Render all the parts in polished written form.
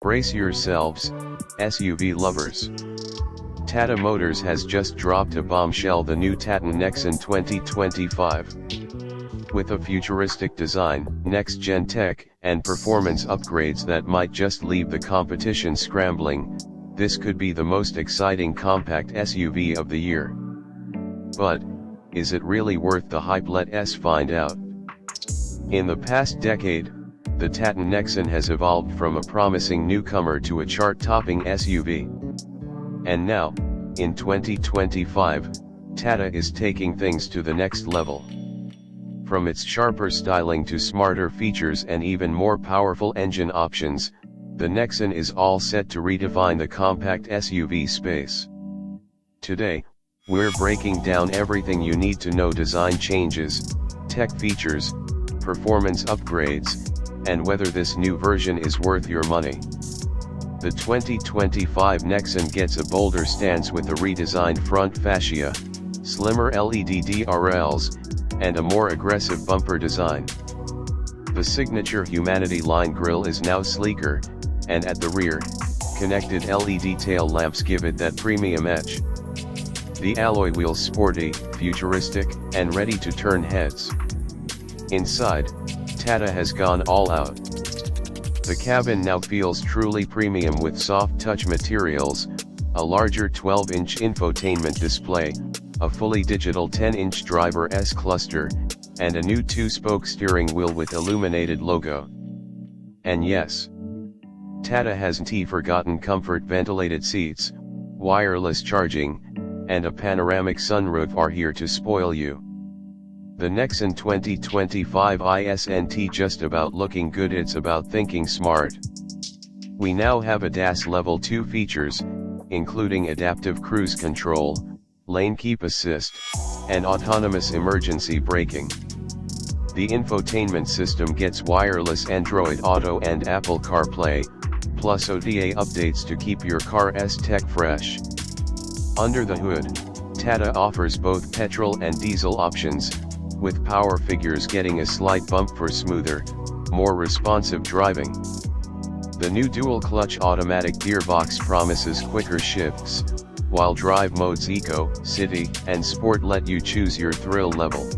Brace yourselves, SUV lovers. Tata Motors has just dropped a bombshell: the new Tata Nexon 2025. With a futuristic design, next-gen tech, and performance upgrades that might just leave the competition scrambling, this could be the most exciting compact SUV of the year. But, is it really worth the hype? Let us find out. In the past decade, the Tata Nexon has evolved from a promising newcomer to a chart-topping SUV. And now, in 2025, Tata is taking things to the next level. From its sharper styling to smarter features and even more powerful engine options, the Nexon is all set to redefine the compact SUV space. Today, we're breaking down everything you need to know: design changes, tech features, performance upgrades, and whether this new version is worth your money. The 2025 Nexon gets a bolder stance with a redesigned front fascia, slimmer LED DRLs, and a more aggressive bumper design. The signature Humanity line grille is now sleeker, and at the rear, connected LED tail lamps give it that premium edge. The alloy wheels sporty, futuristic, and ready to turn heads. Inside, Tata has gone all out. The cabin now feels truly premium with soft touch materials, a larger 12-inch infotainment display, a fully digital 10-inch driver S-cluster, and a new 2-spoke steering wheel with illuminated logo. And yes, Tata hasn't forgotten comfort: ventilated seats, wireless charging, and a panoramic sunroof are here to spoil you. The Nexon 2025 isn't just about looking good, it's about thinking smart. We now have ADAS Level 2 features, including adaptive cruise control, lane keep assist, and autonomous emergency braking. The infotainment system gets wireless Android Auto and Apple CarPlay, plus OTA updates to keep your car's tech fresh. Under the hood, Tata offers both petrol and diesel options, with power figures getting a slight bump for smoother, more responsive driving. The new dual-clutch automatic gearbox promises quicker shifts, while drive modes Eco, City, and Sport let you choose your thrill level.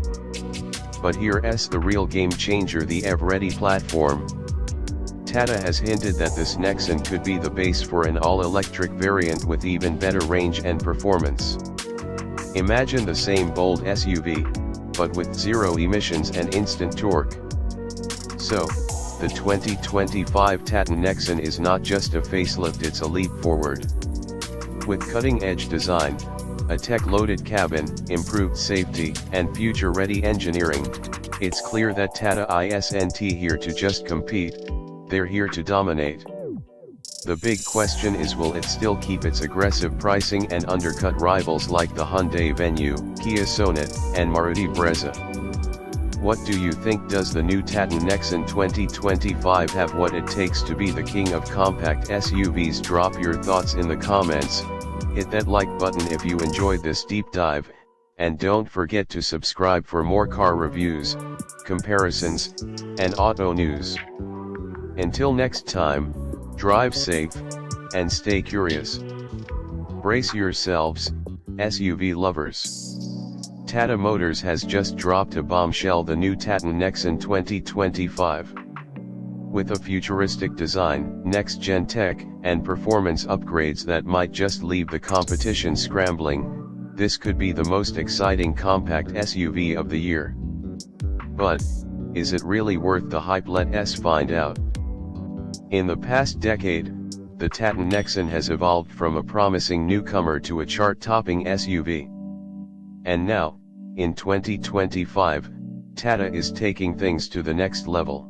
But here's the real game changer: the EV-ready platform. Tata has hinted that this Nexon could be the base for an all-electric variant with even better range and performance. Imagine the same bold SUV, but with zero emissions and instant torque. So, the 2025 Tata Nexon is not just a facelift, it's a leap forward. With cutting-edge design, a tech-loaded cabin, improved safety, and future-ready engineering, it's clear that Tata isn't here to just compete, they're here to dominate. The big question is, will it still keep its aggressive pricing and undercut rivals like the Hyundai Venue, Kia Sonet, and Maruti Brezza? What do you think? Does the new Tata Nexon 2025 have what it takes to be the king of compact SUVs? Drop your thoughts in the comments, hit that like button if you enjoyed this deep dive, and don't forget to subscribe for more car reviews, comparisons, and auto news. Until next time, drive safe, and stay curious. Brace yourselves, SUV lovers. Tata Motors has just dropped a bombshell: the new Tata Nexon 2025. With a futuristic design, next-gen tech, and performance upgrades that might just leave the competition scrambling, this could be the most exciting compact SUV of the year. But, is it really worth the hype? Let us find out. In the past decade, the Tata Nexon has evolved from a promising newcomer to a chart-topping SUV. And now, in 2025, Tata is taking things to the next level.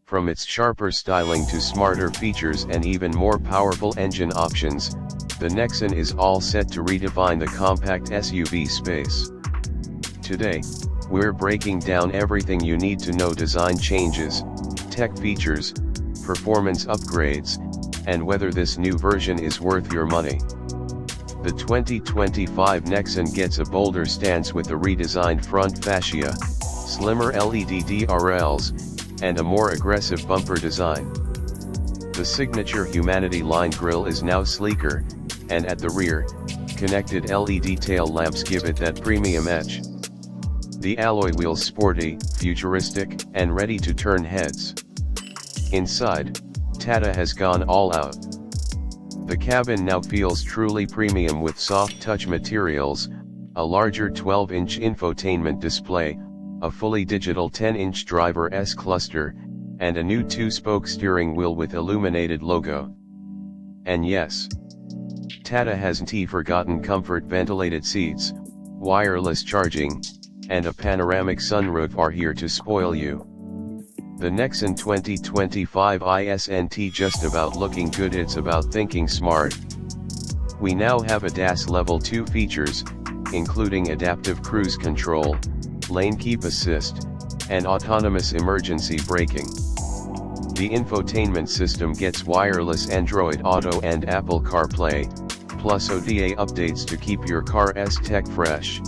From its sharper styling to smarter features and even more powerful engine options, the Nexon is all set to redefine the compact SUV space. Today, we're breaking down everything you need to know: design changes, tech features, performance upgrades, and whether this new version is worth your money. The 2025 Nexon gets a bolder stance with a redesigned front fascia, slimmer LED DRLs, and a more aggressive bumper design. The The signature Humanity line grille is now sleeker, and at the rear, connected LED tail lamps give it that premium edge. The alloy wheels sporty, futuristic, and ready to turn heads. Inside, Tata has gone all out. The cabin now feels truly premium with soft touch materials, a larger 12-inch infotainment display, a fully digital 10-inch driver S cluster, and a new 2-spoke steering wheel with illuminated logo. And yes, Tata hasn't forgotten comfort. Ventilated seats, wireless charging, and a panoramic sunroof are here to spoil you. The Nexon 2025 isn't just about looking good, it's about thinking smart. We now have ADAS Level 2 features, including adaptive cruise control, lane keep assist, and autonomous emergency braking. The infotainment system gets wireless Android Auto and Apple CarPlay, plus OTA updates to keep your car's tech fresh.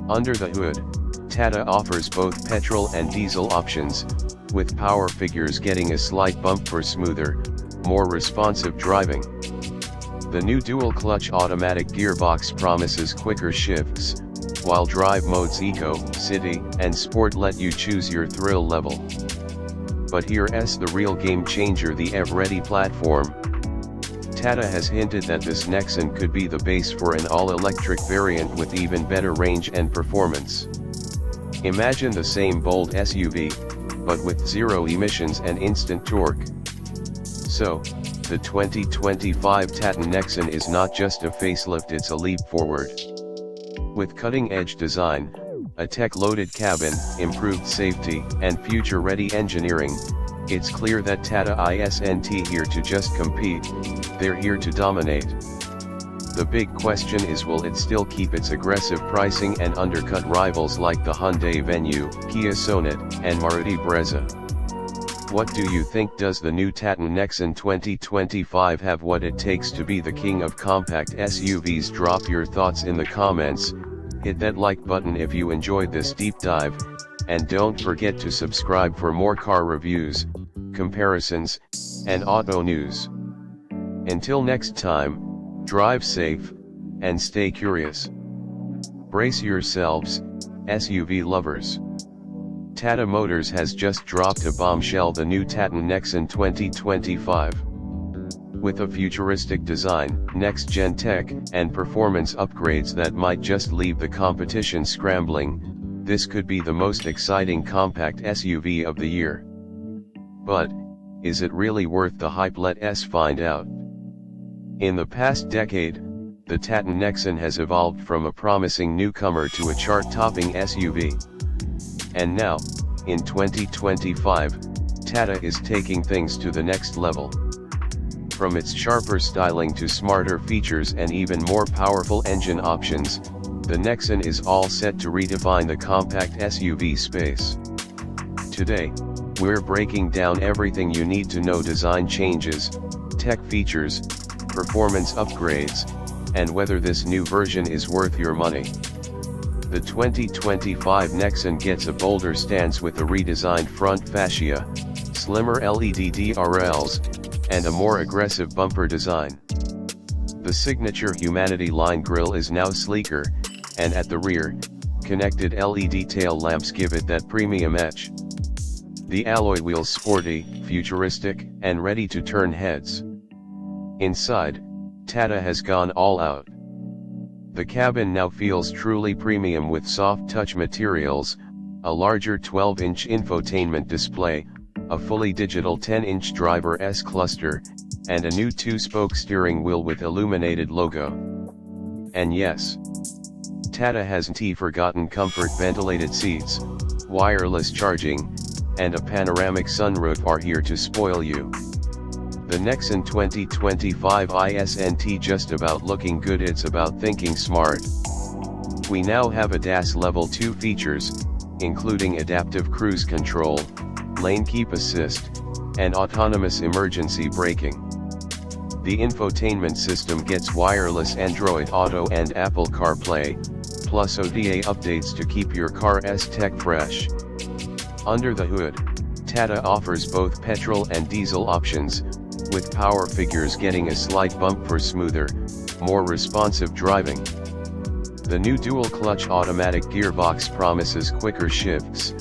Under the hood, Tata offers both petrol and diesel options, with power figures getting a slight bump for smoother, more responsive driving. The new dual-clutch automatic gearbox promises quicker shifts, while drive modes Eco, City, and Sport let you choose your thrill level. But here's the real game changer: the EV-ready platform. Tata has hinted that this Nexon could be the base for an all-electric variant with even better range and performance. Imagine the same bold SUV, but with zero emissions and instant torque. So, the 2025 Tata Nexon is not just a facelift, it's a leap forward. With cutting-edge design, a tech-loaded cabin, improved safety, and future-ready engineering, it's clear that Tata isn't here to just compete, they're here to dominate. The big question is, will it still keep its aggressive pricing and undercut rivals like the Hyundai Venue, Kia Sonet, and Maruti Brezza? What do you think? Does the new Tata Nexon 2025 have what it takes to be the king of compact SUVs? Drop your thoughts in the comments, hit that like button if you enjoyed this deep dive, and don't forget to subscribe for more car reviews, comparisons, and auto news. Until next time, drive safe, and stay curious. Brace yourselves, SUV lovers. Tata Motors has just dropped a bombshell: the new Tata Nexon 2025. With a futuristic design, next-gen tech, and performance upgrades that might just leave the competition scrambling, this could be the most exciting compact SUV of the year. But, is it really worth the hype? Let's find out. In the past decade, the Tata Nexon has evolved from a promising newcomer to a chart-topping SUV. And now, in 2025, Tata is taking things to the next level. From its sharper styling to smarter features and even more powerful engine options, the Nexon is all set to redefine the compact SUV space. Today, we're breaking down everything you need to know: design changes, tech features, performance upgrades, and whether this new version is worth your money. The 2025 Nexon gets a bolder stance with a redesigned front fascia, slimmer LED DRLs, and a more aggressive bumper design. The signature Humanity line grille is now sleeker, and at the rear, connected LED tail lamps give it that premium edge. The alloy wheels sporty, futuristic, and ready to turn heads. Inside, Tata has gone all out. The cabin now feels truly premium with soft touch materials, a larger 12-inch infotainment display, a fully digital 10-inch driver S cluster, and a new 2-spoke steering wheel with illuminated logo. And yes, Tata hasn't forgotten comfort. Ventilated seats, wireless charging, and a panoramic sunroof are here to spoil you. The Nexon 2025 isn't just about looking good, it's about thinking smart. We now have ADAS Level 2 features, including adaptive cruise control, lane keep assist, and autonomous emergency braking. The infotainment system gets wireless Android Auto and Apple CarPlay, plus OTA updates to keep your car's tech fresh. Under the hood, Tata offers both petrol and diesel options, with power figures getting a slight bump for smoother, more responsive driving. The new dual-clutch automatic gearbox promises quicker shifts,